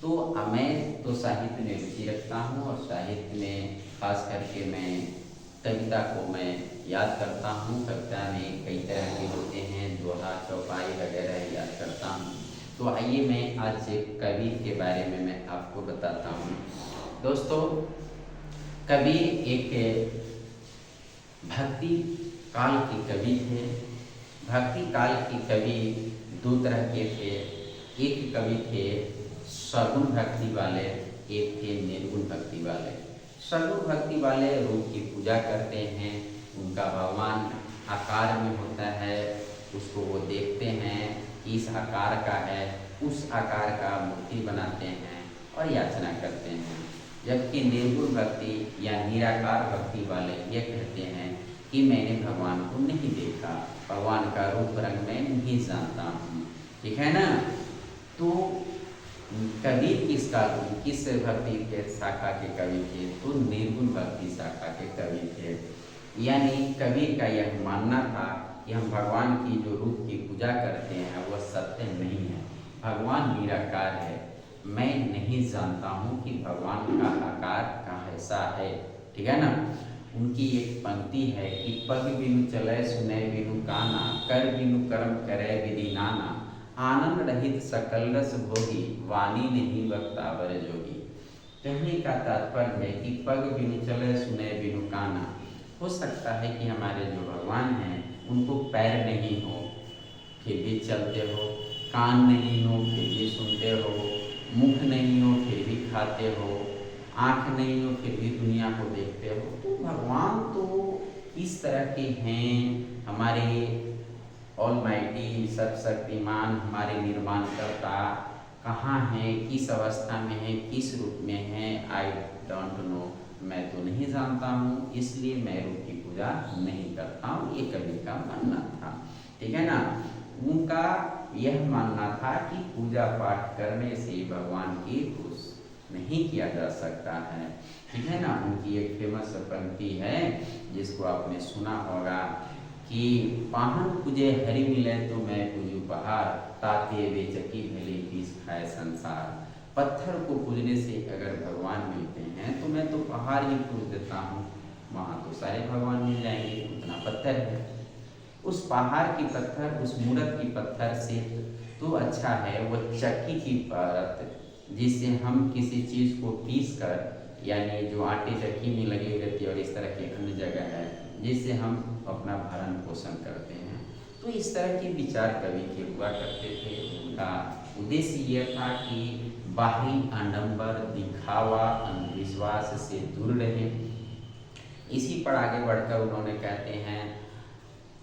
तो मैं तो साहित्य में रुचि रखता हूँ और साहित्य में खास करके मैं कविता को मैं याद करता हूँ। कविता में कई तरह के होते हैं, दोहा चौपाई वगैरह याद करता हूँ। तो आइए मैं आज एक कवि के बारे में मैं आपको बताता हूँ। दोस्तों, कवि एक भक्ति काल के कवि थे। भक्ति काल के कवि दो तरह के थे। एक कवि थे सगुण भक्ति वाले, एक थे निर्गुण भक्ति वाले। सगुण भक्ति वाले रूप की पूजा करते हैं, उनका भगवान आकार में होता है, उसको वो देखते हैं कि इस आकार का है, उस आकार का मूर्ति बनाते हैं और याचना करते हैं। जबकि निर्गुण भक्ति या निराकार भक्ति वाले ये कहते हैं कि मैंने भगवान को नहीं देखा, भगवान का रूप रंग मैं नहीं जानता हूँ। ठीक है ना। तो कबीर किस भक्ति के शाखा के कवि थे? तो निर्गुण भक्ति शाखा के कवि थे। यानी कबीर का यह मानना था कि हम भगवान की जो रूप की पूजा करते हैं वह सत्य नहीं है, भगवान निराकार है। मैं नहीं जानता हूँ कि भगवान का आकार कैसा है। ठीक है ना। उनकी एक पंक्ति है कि पग बिनु चले सुने बिनु काना, कर बिनु कर्म करे विधि नाना, आनंद रहित सकल रस भोगी, वाणी नहीं वक्तावर जोगी। कहने का तात्पर्य है कि पग बिनु चले सुने बिनु काना। हो सकता है कि हमारे जो भगवान हैं उनको पैर नहीं हो फिर भी चलते हो, कान नहीं हो फिर भी सुनते हो, मुख नहीं हो फिर भी खाते हो, आँख नहीं हो फिर भी दुनिया को देखते हो। तो भगवान तो इस तरह के हैं, हमारे ऑलमाइटी सर्वशक्तिमान, हमारे निर्माणकर्ता कहाँ हैं, किस अवस्था में हैं, किस रूप में हैं, आई डोंट नो, मैं तो नहीं जानता हूँ, इसलिए मैं रूप की पूजा नहीं करता हूँ। ये कवि का मानना था। ठीक है ना। उनका यह मानना था कि पूजा पाठ करने से भगवान की खुश नहीं किया जा सकता है। ठीक है ना। उनकी एक फेमस पंक्ति है जिसको आपने सुना होगा कि पाहन पूजे हरि मिले तो मैं पूजू पहाड़, ताते बेचकी भले पीस खाए संसार। पत्थर को पूजने से अगर भगवान मिलते हैं तो मैं तो पहाड़ ही पूज देता हूँ, वहाँ तो सारे भगवान मिल जाएंगे, उतना पत्थर है। उस पहाड़ की पत्थर, उस मूर्त की पत्थर से तो अच्छा है वो चक्की की परत, जिससे हम किसी चीज़ को पीस कर, यानी जो आटे चक्की में लगी रहती है और इस तरह की अन्य जगह है जिससे हम अपना भरण पोषण करते हैं। तो इस तरह के विचार कवि के हुआ करते थे। उनका उद्देश्य यह था कि बाहरी आडंबर, दिखावा, अंधविश्वास से दूर रहें। इसी पर आगे बढ़कर उन्होंने कहते हैं,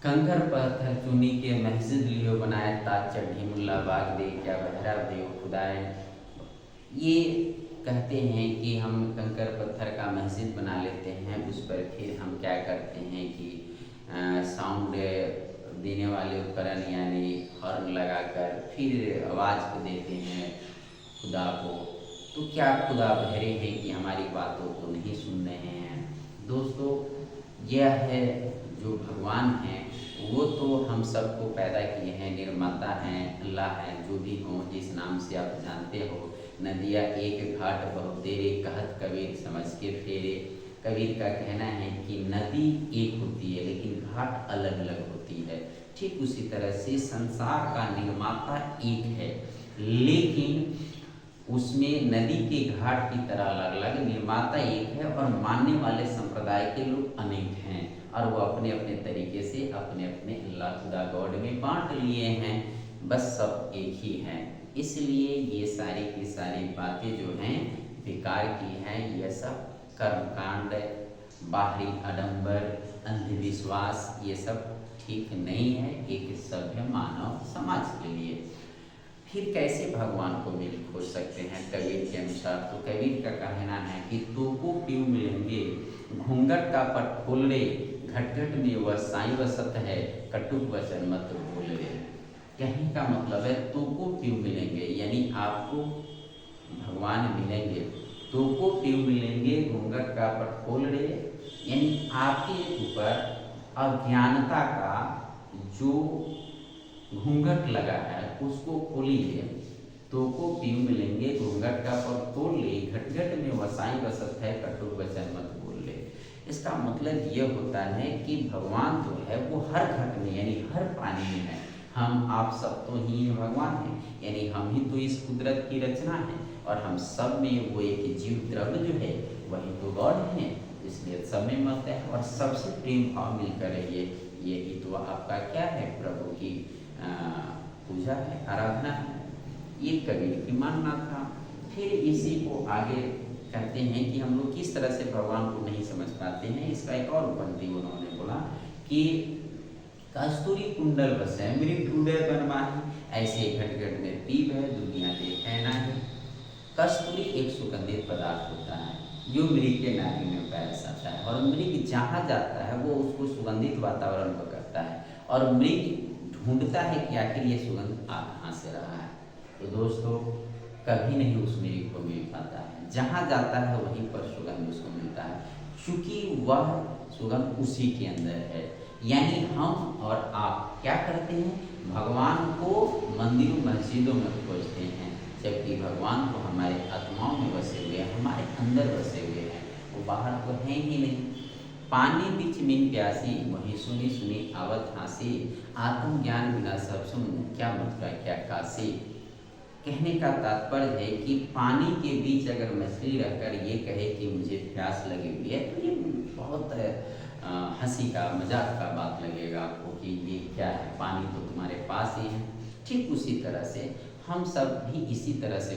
कंकर पत्थर चुनी के मस्जिद लियो बनाए, ताज चढ़ी मुल्ला बाग दे क्या बहरा देव खुदाए। ये कहते हैं कि हम कंकर पत्थर का मस्जिद बना लेते हैं, उस पर फिर हम क्या करते हैं कि साउंड देने वाले उपकरण यानी हॉर्न लगाकर फिर आवाज़ को देते हैं खुदा को। तो क्या खुदा बहरे हैं कि हमारी बातों को नहीं सुन रहे हैं? दोस्तों, यह है जो भगवान हैं वो तो हम सबको पैदा किए हैं, निर्माता हैं, अल्लाह हैं, जो भी हों, जिस नाम से आप जानते हो। नदिया एक घाट बहुत तेरे, कहत कबीर समझ के फेरे। कबीर का कहना है कि नदी एक होती है लेकिन घाट अलग अलग होती है। ठीक उसी तरह से संसार का निर्माता एक है, लेकिन उसमें नदी के घाट की तरह अलग अलग, निर्माता एक है और मानने वाले संप्रदाय के लोग अनेक हैं और वो अपने अपने तरीके से अपने अपने अल्लाह खुदा गॉड में बांट लिए हैं, बस सब एक ही हैं। इसलिए ये सारी की सारी बातें जो हैं बेकार की हैं। यह सब कर्मकांड, बाहरी आडंबर, अंधविश्वास, ये सब ठीक नहीं है एक सभ्य मानव समाज के लिए। फिर कैसे भगवान को मिल खोज सकते हैं कबीर के अनुसार? तो कबीर का कहना है कि तोको क्यों मिलेंगे, घूंघट का पट खोल रे, घट घट में वह साईं वसत है, कटुक वचन मत बोल रे। कहने का मतलब है तोको क्यों मिलेंगे, यानी आपको भगवान मिलेंगे। तोको क्यों मिलेंगे, घूंघट का पट खोल रे, यानी आपके ऊपर अज्ञानता का जो घूंघट लगा है उसको खोलिए। तो को पीयू मिलेंगे, घूंघट घूंघट का पग खोल ले, घट घट में वसाई बसत है, कटु वचन मत बोल ले। इसका मतलब ये होता है कि भगवान जो है वो हर घट में यानी हर प्राणी में है। हम आप सब तो ही भगवान हैं, यानी हम ही तो इस कुदरत की रचना है, और हम सब में वो एक जीव द्रव्य जो है वही तो गॉड है, इसलिए सब में मत है और सबसे प्रेम भाव मिलकर रहिए। यही तो आपका क्या है, प्रभु की पूजा है, आराधना है। ये कबीर की मानना था। फिर इसी को आगे कहते हैं कि हम लोग किस तरह से भगवान को नहीं समझ पाते हैं। इसका एक और पंक्ति उन्होंने बोला कि कस्तूरी कुंडल बसे मृग ढूंढे बनमाही, ऐसे घट घट में पीप है दुनिया देखे नहीं। कस्तूरी एक सुगंधित पदार्थ होता है जो मृग के नाभि में पाया जाता है, और मृग जहाँ जाता है वो उसको सुगंधित वातावरण पकड़ता है, और मृग ढूंढता है कि आखिर ये सुगंध आ कहाँ से रहा है। तो दोस्तों कभी नहीं उस मृग को मिल पाता है, जहाँ जाता है वहीं पर सुगंध उसको मिलता है, क्योंकि वह सुगंध उसी के अंदर है। यानी हम और आप क्या करते हैं, भगवान को मंदिरों मस्जिदों में खोजते हैं, जबकि भगवान तो हमारे आत्माओं में बसे हुए हैं, हमारे अंदर बसे हुए हैं, वो बाहर तो हैं ही नहीं। पानी बीच में प्यासी, वहीं सुनी सुनी आवत हंसी, आत्म ज्ञान बिना सब सुन, क्या मत का क्या काशी। कहने का तात्पर्य है कि पानी के बीच अगर मछली रहकर ये कहे कि मुझे प्यास लगी हुई है, तो ये बहुत हंसी का मजाक का बात लगेगा आपको कि ये क्या है, पानी तो तुम्हारे पास ही है। ठीक उसी तरह से हम सब भी इसी तरह से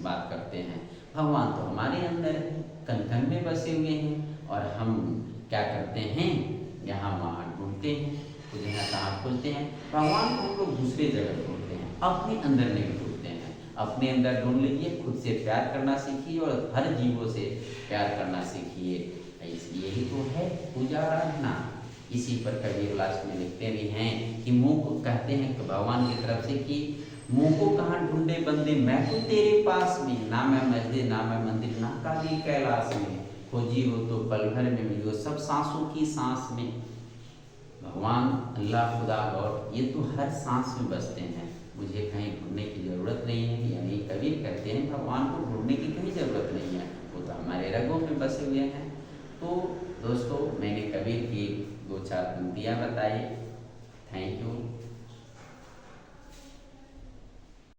बात करते हैं। भगवान तो हमारे अंदर है, कण कण में बसे हुए हैं, और हम क्या करते हैं, यहाँ वहाँ ढूंढते हैं, तो जहाँ कहाँ खोजते हैं। भगवान को हम लोग दूसरे जगह ढूंढते हैं, अपने अंदर नहीं ढूंढते हैं। अपने अंदर ढूंढ लीजिए, खुद से प्यार करना सीखिए और हर जीवों से प्यार करना सीखिए। यही तो है पूजा आराधना। इसी पर कबीर लास्ट में लिखते भी हैं कि मुँह को कहते हैं कि भगवान की तरफ से कि मुँह को कहाँ ढूंढे बंदे, मैं तो तेरे पास में, ना मैं मस्जिद ना मैं मंदिर ना काली कैलाश में, खोजी हो तो पल भर में मिलो सब सांसों की सांस में। भगवान अल्लाह खुदा और ये तो हर सांस में बसते हैं, मुझे कहीं ढूंढने की ज़रूरत नहीं है। यानी कबीर कहते हैं भगवान को ढूंढने की कहीं ज़रूरत नहीं है, वो तो हमारे रगों में बसे हुए हैं। तो दोस्तों मैंने कबीर की 2-4 पंक्तियाँ बताई। Thank you.